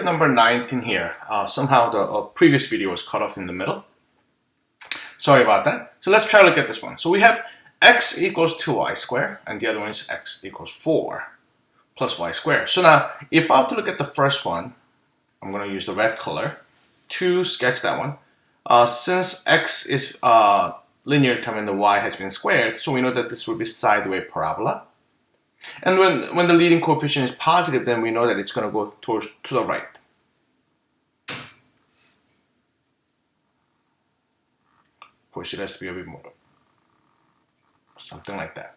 number 19 here. Somehow the previous video was cut off in the middle. Sorry about that. So let's try to look at this one. So we have x equals 2y squared, and the other one is x equals 4 plus y squared. So now, if I were to look at the first one, I'm going to use the red color to sketch that one. Since x is linear term and the y has been squared, so we know that this will be sideways parabola. And when the leading coefficient is positive, then we know that it's going to go to the right. Of course, it has to be a bit more. Something like that.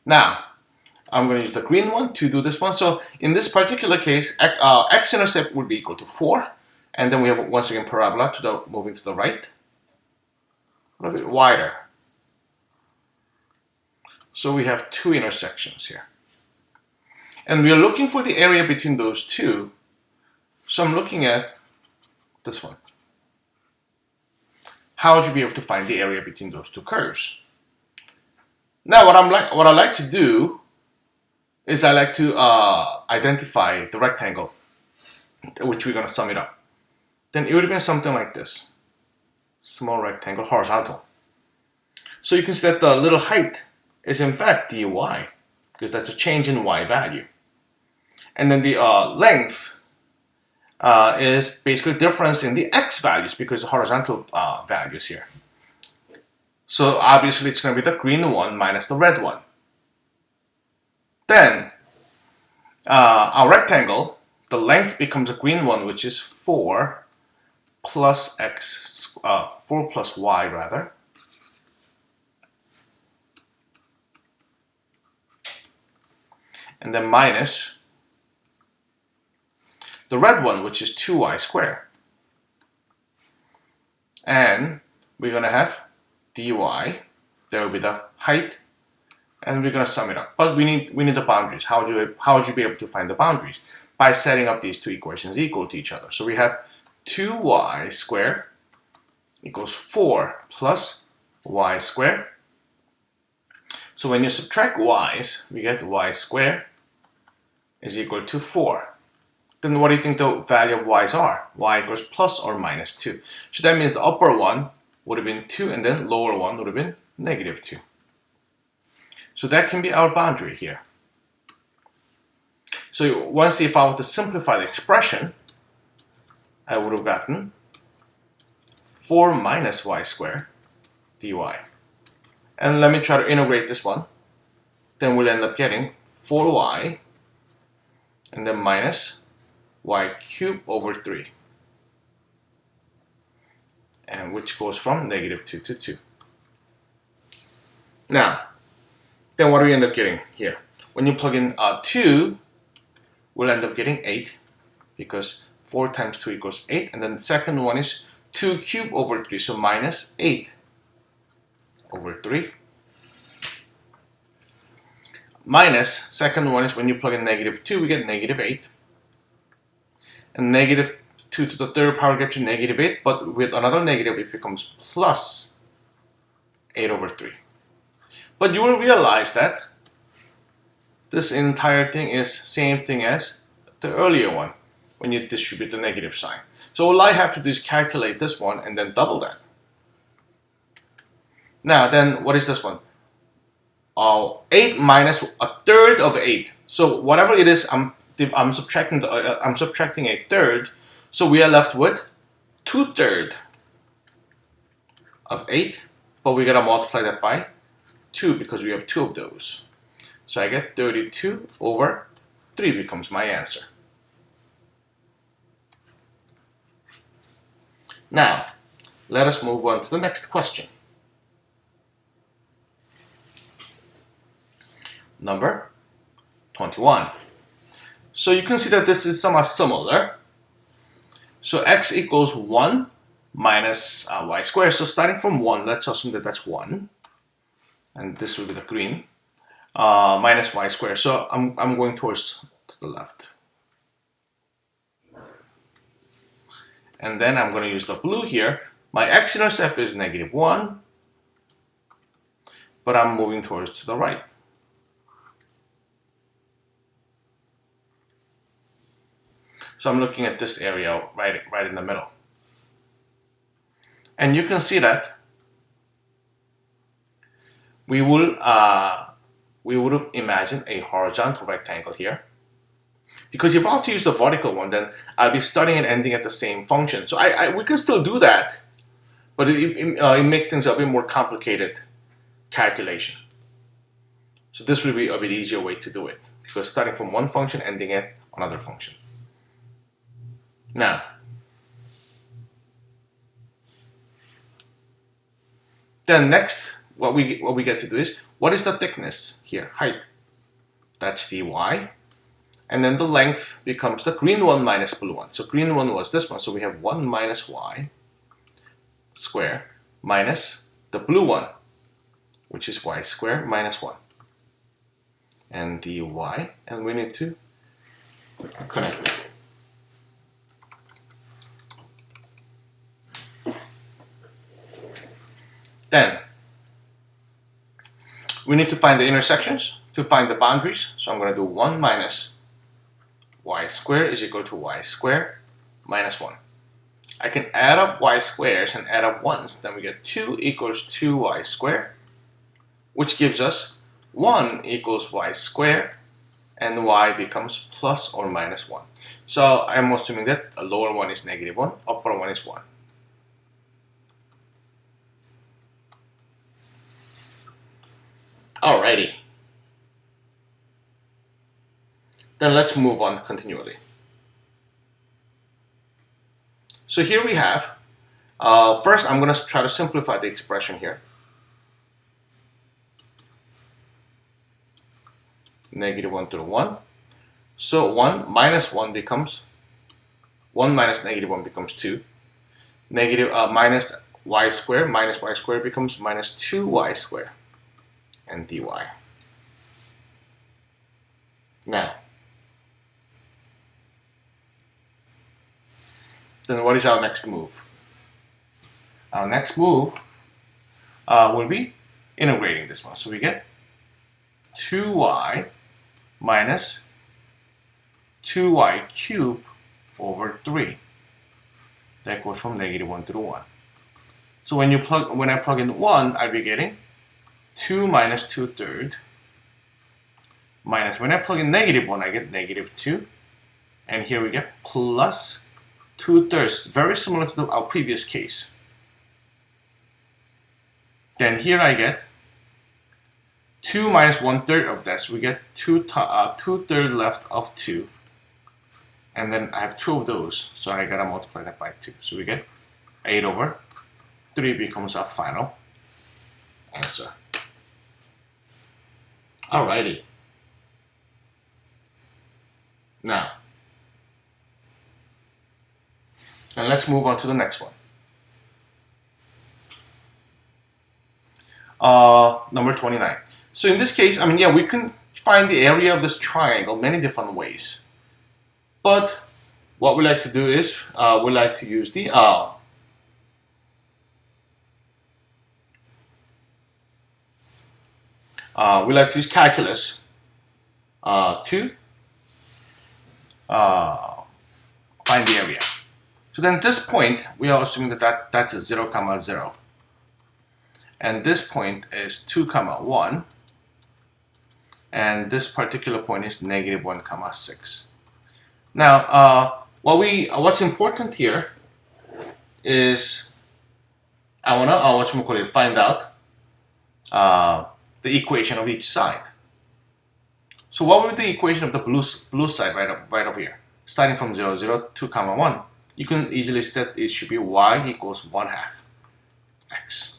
Now, I'm going to use the green one to do this one. So in this particular case, x-intercept would be equal to 4. And then we have, once again, parabola moving to the right. A little bit wider. So we have two intersections here. And we are looking for the area between those two. So I'm looking at this one. How would you be able to find the area between those two curves? Now, what I like to do is I like to identify the rectangle, which we're going to sum it up. Then it would have been something like this. Small rectangle, horizontal. So you can see that the little height is in fact dy, because that's a change in y value. And then the length is basically difference in the x values, because the horizontal values here. So obviously it's going to be the green one minus the red one. Then our rectangle, the length becomes a green one, which is 4 plus x, 4 plus y rather. And then minus the red one, which is 2y squared. And we're going to have dy, there will be the height, and we're going to sum it up. But we need the boundaries. How would you be able to find the boundaries? By setting up these two equations equal to each other. So we have 2y squared equals 4 plus y squared. So when you subtract y's, we get y squared is equal to 4. Then what do you think the value of y's are? Y equals plus or minus 2. So that means the upper one would have been 2, and then lower one would have been negative 2. So that can be our boundary here. So once if I were to simplify the expression, I would have gotten 4 minus y squared dy. And let me try to integrate this one. Then we'll end up getting 4y and then minus y cubed over 3. And which goes from negative 2 to 2. Now, then what do we end up getting here? When you plug in 2, we'll end up getting 8, because 4 times 2 equals 8. And then the second one is 2 cubed over 3, so minus 8 over 3. Minus, second one is when you plug in negative 2, we get negative 8. And negative 2 to the third power gets you negative 8, but with another negative it becomes plus 8 over 3. But you will realize that this entire thing is same thing as the earlier one when you distribute the negative sign. So all I have to do is calculate this one and then double that. Now then, what is this one? 8 minus a third of 8. So whatever it is, I'm subtracting a third. So we are left with 2/3 of 8, but we gotta multiply that by 2 because we have 2 of those. So I get 32 over 3 becomes my answer. Now, let us move on to the next question. Number 21. So you can see that this is somewhat similar. So x equals 1 minus y squared. So starting from 1, let's assume that that's 1. And this will be the green. Minus y squared. So I'm going towards to the left. And then I'm going to use the blue here. My x-intercept is negative 1. But I'm moving towards to the right. So I'm looking at this area right in the middle. And you can see that we would imagine a horizontal rectangle here. Because if I want to use the vertical one, then I'll be starting and ending at the same function. So we can still do that, but it makes things a bit more complicated calculation. So this would be a bit easier way to do it, because starting from one function, ending at another function. Now, then next, what we get to do is, what is the thickness here? Height. That's dy. And then the length becomes the green one minus blue one. So green one was this one. So we have 1 minus y square minus the blue one, which is y squared minus 1. And dy. And we need to connect. Then we need to find the intersections to find the boundaries. So I'm going to do 1 minus y squared is equal to y squared minus 1. I can add up y squares and add up 1s. Then we get 2 equals 2y squared, which gives us 1 equals y squared, and y becomes plus or minus 1. So I'm assuming that a lower one is negative 1, upper one is 1. Alrighty. Then let's move on continually. So here we have, first I'm going to try to simplify the expression here. Negative 1 to the 1. So 1 minus 1 becomes, 1 minus negative 1 becomes 2. Negative minus y squared becomes minus 2y squared. And dy. Now, then what is our next move? Our next move will be integrating this one. So we get 2y minus 2y cubed over 3. That goes from negative 1 to the 1. So when I plug in 1, I'll be getting 2 minus 2/3 minus, when I plug in negative 1, I get negative 2. And here we get plus 2/3, very similar to our previous case. Then here I get 2 minus 1/3 of that, so we get 2/3 left of 2. And then I have 2 of those, so I gotta multiply that by 2. So we get 8 over 3 becomes our final answer. Alrighty. Now, and let's move on to the next one. Number 29. So in this case, I mean, yeah, we can find the area of this triangle many different ways. But what we like to do is, we like to use the we like to use calculus to find the area. So then at this point, we are assuming that's a 0, 0. And this point is 2, 1. And this particular point is negative 1, 6. Now, what's important here is I wanna find out the equation of each side. So what would be the equation of the blue side right over here? Starting from 0, 0, 2, 1. You can easily state it should be y equals 1/2 x.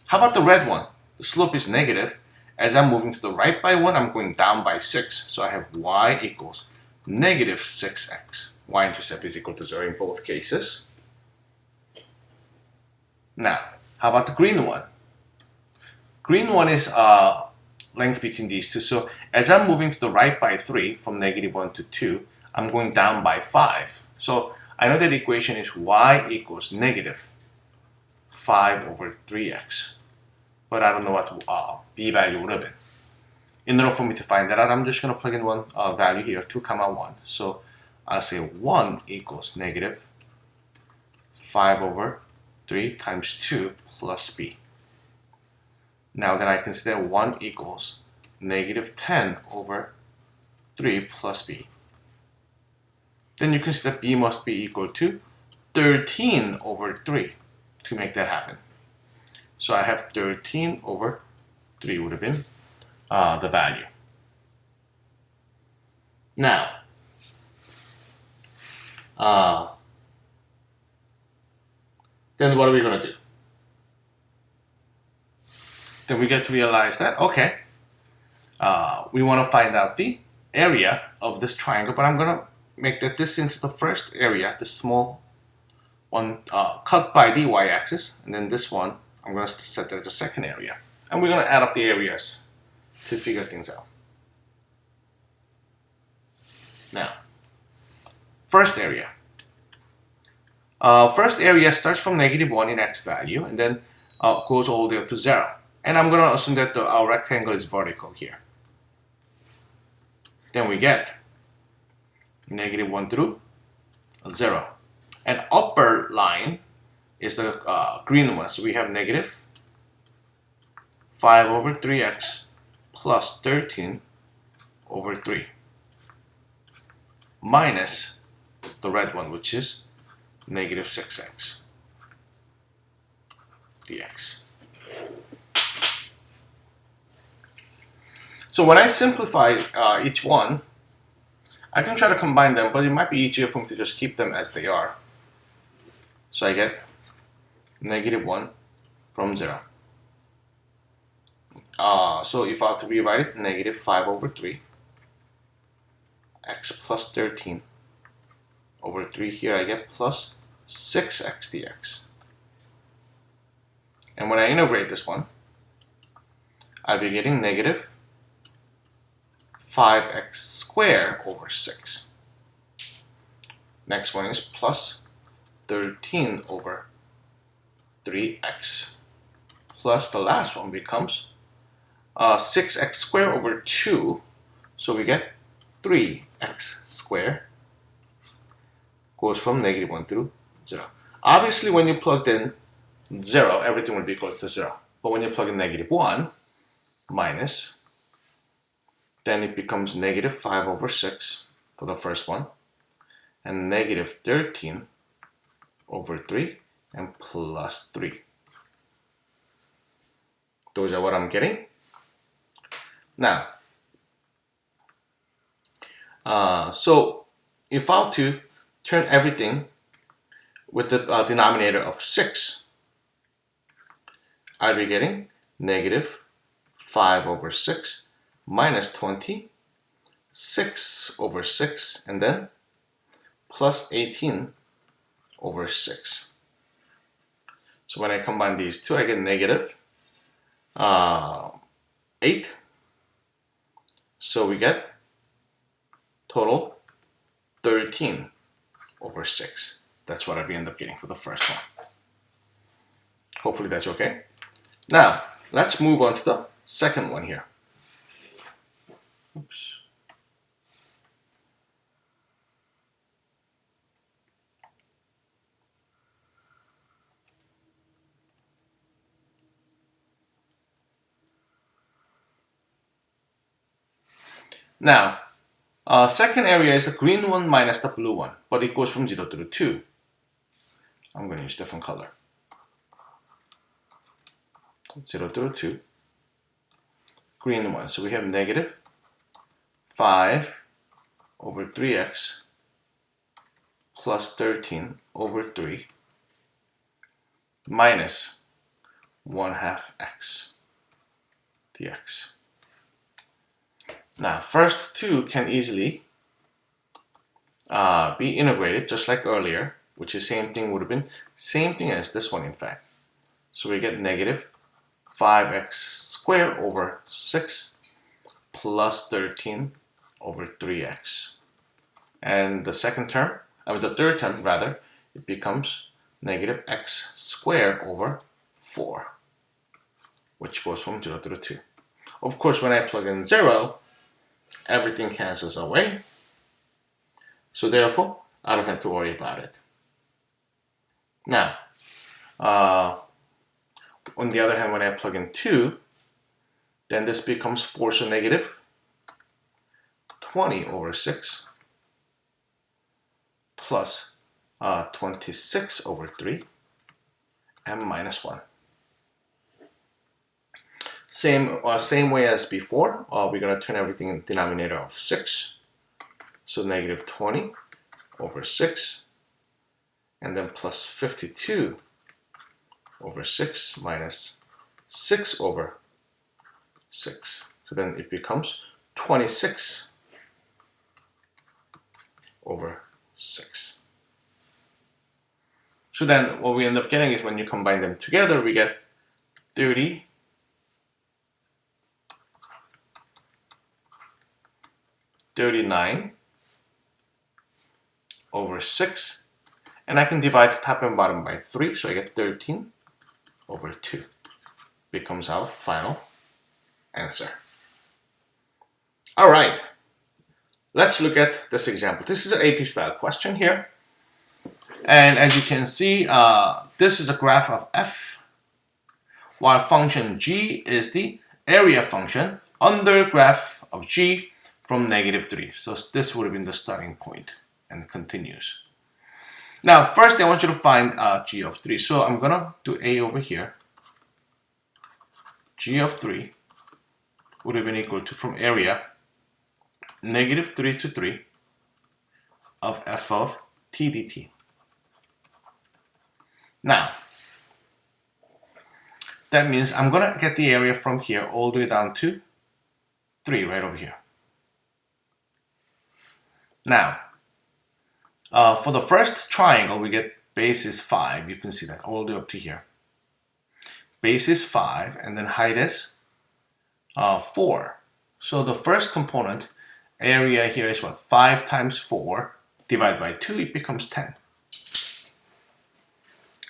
How about the red one? The slope is negative. As I'm moving to the right by 1, I'm going down by 6. So I have y equals negative 6x. Y-intercept is equal to 0 in both cases. Now, how about the green one? Green one is length between these two. So as I'm moving to the right by 3, from negative 1 to 2, I'm going down by 5. So I know that the equation is y equals negative 5 over 3x. But I don't know what b value would have been. In order for me to find that out, I'm just going to plug in one value here, 2, 1. So I'll say 1 equals negative 5 over 3 times 2 plus b. Now then I can say that 1 equals negative 10 over 3 plus b. Then you can see that b must be equal to 13 over 3 to make that happen. So I have 13 over 3 would have been the value. Now, then what are we going to do? Then we get to realize that, okay, we want to find out the area of this triangle, but I'm going to make this into the first area, the small one cut by the y-axis, and then this one, I'm going to set that as the second area. And we're going to add up the areas to figure things out. Now, first area. First area starts from negative 1 in x value, and then goes all the way up to 0. And I'm going to assume that our rectangle is vertical here. Then we get negative 1 through 0. And upper line is the green one. So we have negative 5 over 3x plus 13 over 3 minus the red one, which is negative 6x dx. So when I simplify each one, I can try to combine them, but it might be easier for me to just keep them as they are. So I get negative 1 from 0. So if I have to rewrite it, negative 5 over 3 x plus 13 over 3 here, I get plus 6x dx. And when I integrate this one, I'll be getting negative 5x squared over 6. Next one is plus 13 over 3x. Plus the last one becomes 6x squared over 2. So we get 3x squared. Goes from negative 1 through 0. Obviously, when you plugged in 0, everything would be equal to 0. But when you plug in negative 1 minus, then it becomes negative 5 over 6 for the first one, and negative 13 over 3, and plus 3. Those are what I'm getting. Now, so if I were to turn everything with the denominator of 6, I'll be getting negative 5 over 6 minus 20, 6 over 6, and then plus 18 over 6. So when I combine these two, I get negative 8. So we get total 13 over 6. That's what I'll end up getting for the first one. Hopefully that's okay. Now, let's move on to the second one here. Oops. Now, second area is the green one minus the blue one, but it goes from 0 to 2. I'm going to use different color. 0 to 2. Green one. So we have negative 5 over 3x plus 13 over 3 minus 1/2 x dx. Now, first two can easily be integrated just like earlier, which is same thing would have been same thing as this one in fact. So we get negative 5x squared over 6 plus 13 over 3x. And the second term, the third term rather, it becomes negative x squared over 4, which goes from 0 to 2. Of course, when I plug in 0, everything cancels away. So therefore, I don't have to worry about it. Now, on the other hand, when I plug in 2, then this becomes 4, so negative 20 over 6 plus 26 over 3 and minus 1. Same way as before, we're going to turn everything in the denominator of 6. So negative 20 over 6, and then plus 52 over 6 minus 6 over 6. So then it becomes 26 over 6. So then what we end up getting is when you combine them together, we get 30 39 over 6, and I can divide top and bottom by 3, so I get 13 over 2 becomes our final answer. All right, let's look at this example. This is an AP style question here, and as you can see, this is a graph of f, while function g is the area function under graph of g from -3. So this would have been the starting point and continues. Now, first I want you to find g of 3. So I'm going to do a over here. G of 3 would have been equal to, from area, -3 to 3 of f of t dt. Now, that means I'm going to get the area from here all the way down to 3 right over here. Now, for the first triangle, we get base is 5. You can see that all the way up to here. Base is 5, and then height is 4. So the first component, area here is what? 5 times 4 divided by 2, it becomes 10.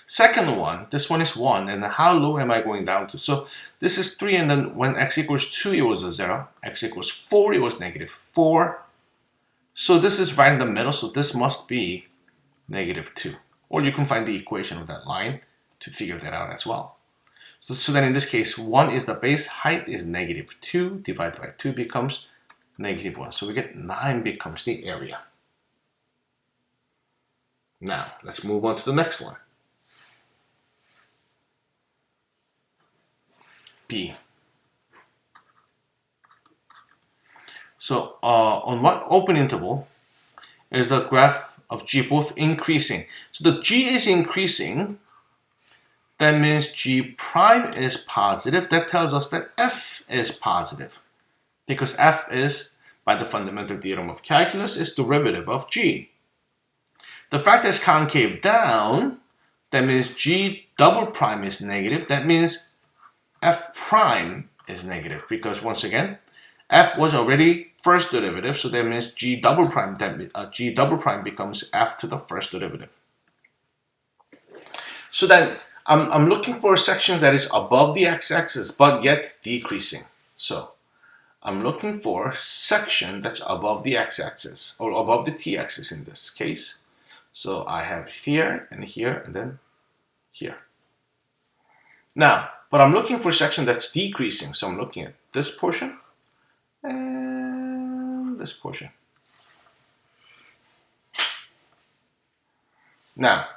Second one, this one is 1, and how low am I going down to? So this is 3, and then when x equals 2, it was a 0. X equals 4, it was -4. So this is right in the middle, so this must be -2. Or you can find the equation of that line to figure that out as well. So then in this case, 1 is the base, height is -2, divided by 2 becomes -1. So we get 9 becomes the area. Now, let's move on to the next one. B. So on what open interval is the graph of g both increasing? So the g is increasing. That means g prime is positive. That tells us that f is positive, because f is, by the fundamental theorem of calculus, is derivative of g. The fact that it's concave down, that means g double prime is negative. That means f prime is negative, because once again, f was already first derivative, so that means g double prime becomes f to the first derivative. So then I'm looking for a section that is above the x-axis but yet decreasing. So I'm looking for a section that's above the x-axis, or above the t-axis in this case. So I have here and here and then here. Now, but I'm looking for a section that's decreasing, so I'm looking at this portion and this portion. Now,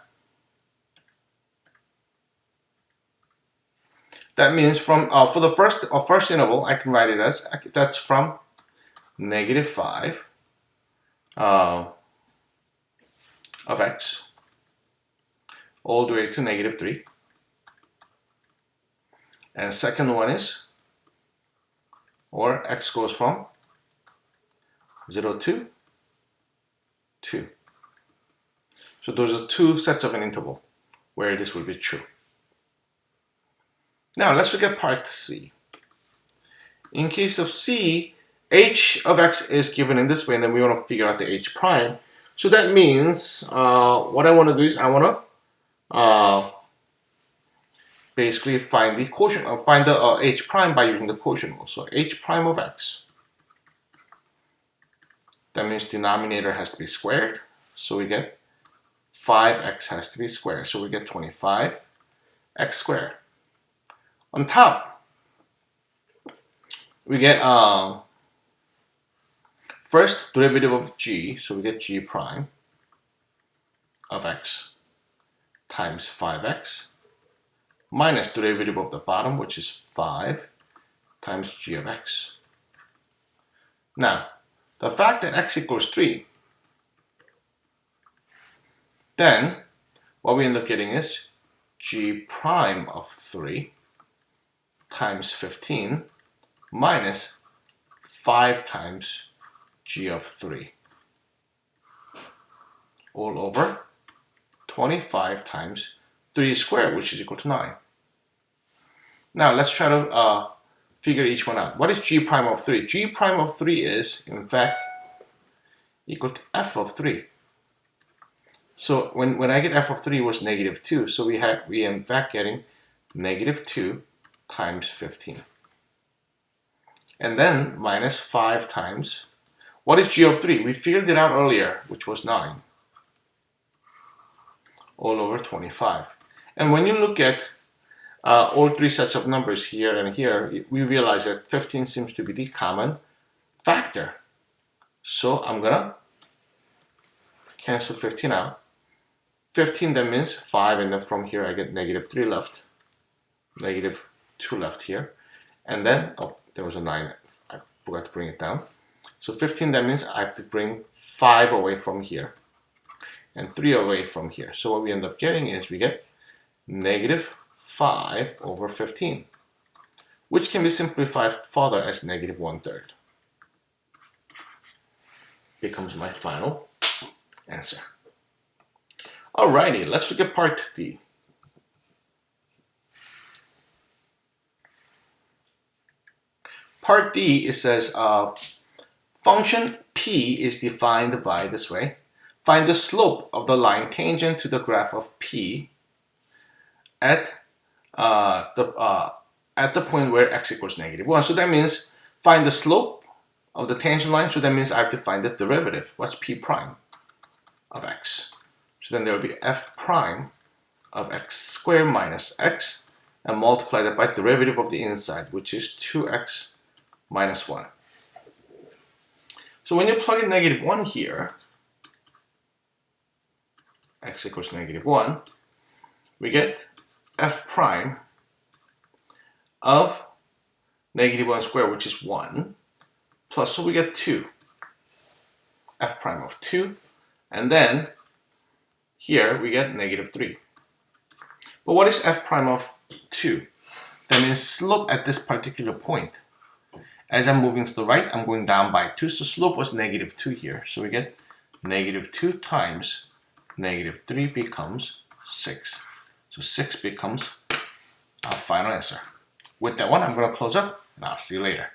that means from for the first interval, I can write it as, that's from -5 of x all the way to -3. And second one is, or x goes from 0 to 2. So those are two sets of an interval where this will be true. Now let's look at part C. In case of C, h of x is given in this way, and then we want to figure out the h prime. So that means what I want to do is I want to basically find the quotient, or find the h prime by using the quotient rule. So h prime of x, That means denominator has to be squared. So we get 5x has to be squared. So we get 25x squared. On top, we get first derivative of g. So we get g prime of x times 5x minus derivative of the bottom, which is 5 times g of x. Now, the fact that x equals 3, then what we end up getting is g prime of 3 times 15 minus 5 times g of 3 all over 25 times 3 squared, which is equal to 9. Now let's try to figure each one out. What is g prime of 3? G prime of 3 is, in fact, equal to f of 3. So when I get f of 3 was negative 2, so we are in fact getting negative 2 times 15. And then minus 5 times, what is g of 3? We figured it out earlier, which was 9. All over 25. And when you look at all three sets of numbers here and here, we realize that 15 seems to be the common factor. So I'm gonna cancel 15 out. 15, that means 5, and then from here I get negative 3 left, negative 2 left here, and then, oh, there was a 9, I forgot to bring it down. So 15, that means I have to bring 5 away from here and 3 away from here. So what we end up getting is we get negative 5 over 15, which can be simplified further as negative 1/3. Becomes my final answer. Alrighty, let's look at part D. Part D, it says function p is defined by this way. Find the slope of the line tangent to the graph of p at the point where x equals negative 1. So that means find the slope of the tangent line. So that means I have to find the derivative. What's p prime of x? So then there will be f prime of x squared minus x, and multiply that by derivative of the inside, which is 2x minus 1. So when you plug in negative 1 here, x equals negative 1, we get f prime of negative 1 squared, which is 1, plus, so we get 2, f prime of 2, and then here we get negative 3. But what is f prime of 2? That means slope at this particular point. As I'm moving to the right, I'm going down by 2, so slope was negative 2 here. So we get negative 2 times negative 3 becomes 6. So 6 becomes our final answer. With that one, I'm going to close up, and I'll see you later.